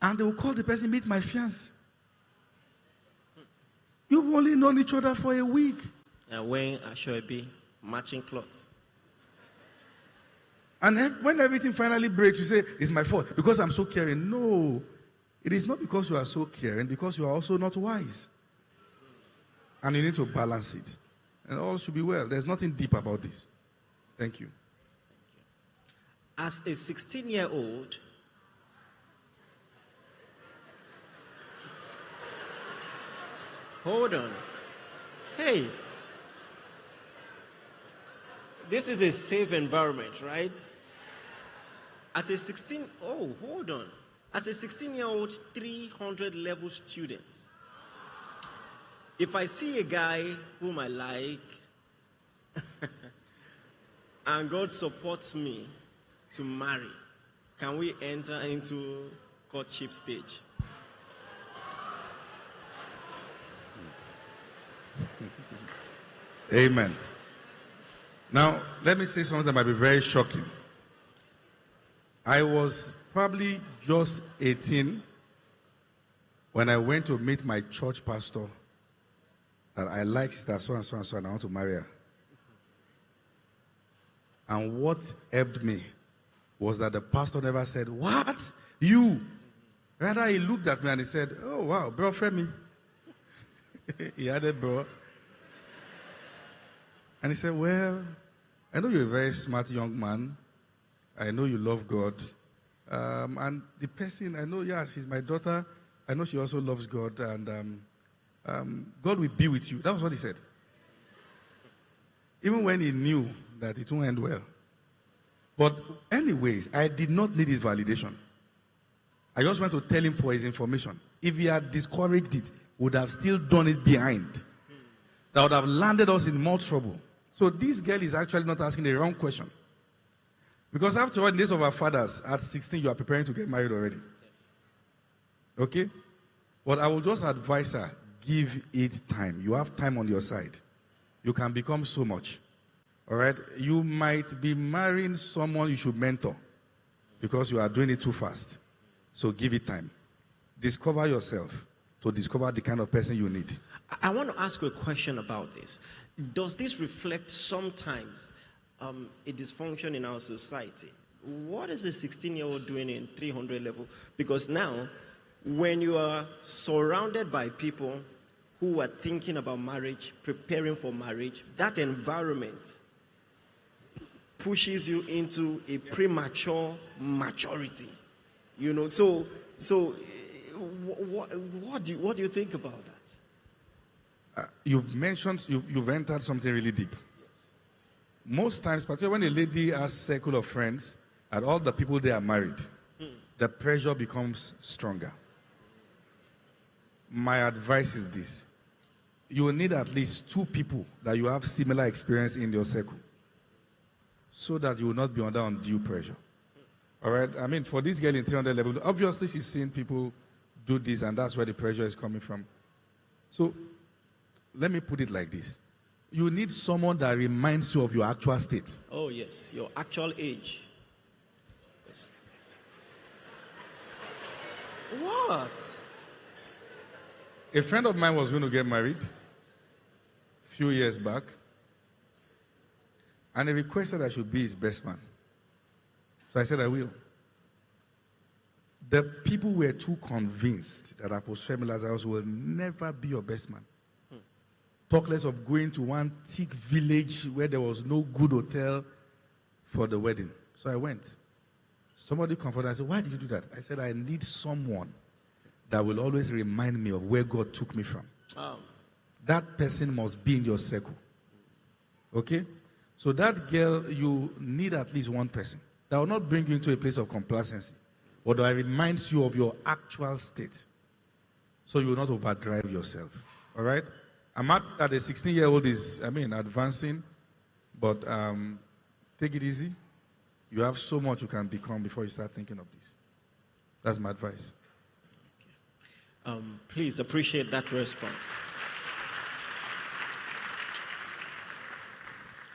And they will call the person, meet my fiancé. You've only known each other for a week. And wearing Ashoebi, matching clothes. And when everything finally breaks, you say, it's my fault because I'm so caring. No, it is not because you are so caring, because you are also not wise. And you need to balance it. And all should be well. There's nothing deep about this. Thank you. As a 16-year-old, hold on. Hey, this is a safe environment, right? As a 16-year-old 300 level student, if I see a guy whom I like and God supports me to marry, can we enter into courtship stage? Amen. Now, let me say something that might be very shocking. I was probably just 18 when I went to meet my church pastor that I like sister so and so and so and I want to marry her. And what helped me was that the pastor never said, "What? You?" Rather, he looked at me and he said, "Oh, wow, bro, Femi." He added, "Bro." And he said, "Well, I know you're a very smart young man. I know you love God. And the person, I know, yeah, she's my daughter. I know she also loves God. And God will be with you." That was what he said. Even when he knew that it won't end well. But anyways, I did not need his validation. I just went to tell him for his information. If he had discouraged it, would have still done it behind. That would have landed us in more trouble. So this girl is actually not asking the wrong question. Because after all, in the days of our fathers, at 16, you are preparing to get married already. Okay? But I will just advise her, give it time. You have time on your side. You can become so much. All right? You might be marrying someone you should mentor because you are doing it too fast. So give it time. Discover yourself to discover the kind of person you need. I want to ask you a question about this. Does this reflect sometimes a dysfunction in our society? What is a 16-year-old doing in 300 level? Because now, when you are surrounded by people who are thinking about marriage, preparing for marriage, that environment pushes you into a premature maturity. You know, so what do you think about that? You've mentioned, you've entered something really deep. Yes. Most times, particularly when a lady has a circle of friends and all the people they are married, the pressure becomes stronger. My advice is this. You will need at least 2 people that you have similar experience in your circle so that you will not be under undue pressure. All right? I mean, for this girl in 300 level, obviously she's seen people do this and that's where the pressure is coming from. So, let me put it like this. You need someone that reminds you of your actual state. Oh, yes. Your actual age. Yes. What? A friend of mine was going to get married a few years back. And he requested I should be his best man. So I said, I will. The people were too convinced that Apostle Femi Lazarus will never be your best man. Talk less of going to one thick village where there was no good hotel for the wedding. So I went. Somebody comforted. I said, "Why did you do that?" I said, "I need someone that will always remind me of where God took me from." That person must be in your circle. Okay? So that girl, you need at least one person that will not bring you into a place of complacency, but that reminds you of your actual state. So you will not overdrive yourself. All right? I'm not that a 16-year-old is, advancing, but take it easy. You have so much you can become before you start thinking of this. That's my advice. Please appreciate that response.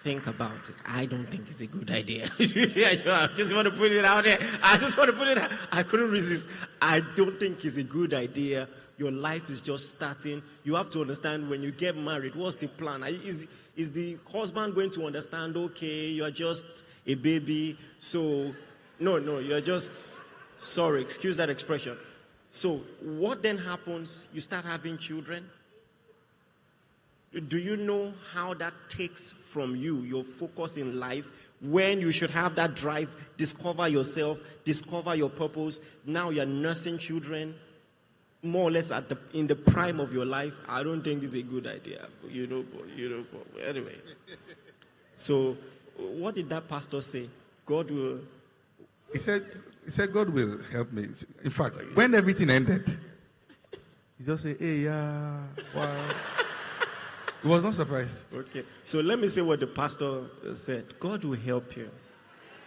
think about it. I don't think it's a good idea. I just want to put it out there. I just want to put it out. I couldn't resist. I don't think it's a good idea. Your life is just starting. You have to understand when you get married, what's the plan? Is the husband going to understand, okay, you're just a baby, so, no, you're just, sorry, excuse that expression. So what then happens? You start having children. Do you know how that takes from you, your focus in life, when you should have that drive, discover yourself, discover your purpose? Now you're nursing children, more or less in the prime of your life. I don't think it's a good idea. Anyway. So what did that pastor say? God will... He said God will help me. In fact, when everything ended, he just said, hey, wow. He was not surprised. Okay. So let me say what the pastor said. God will help you.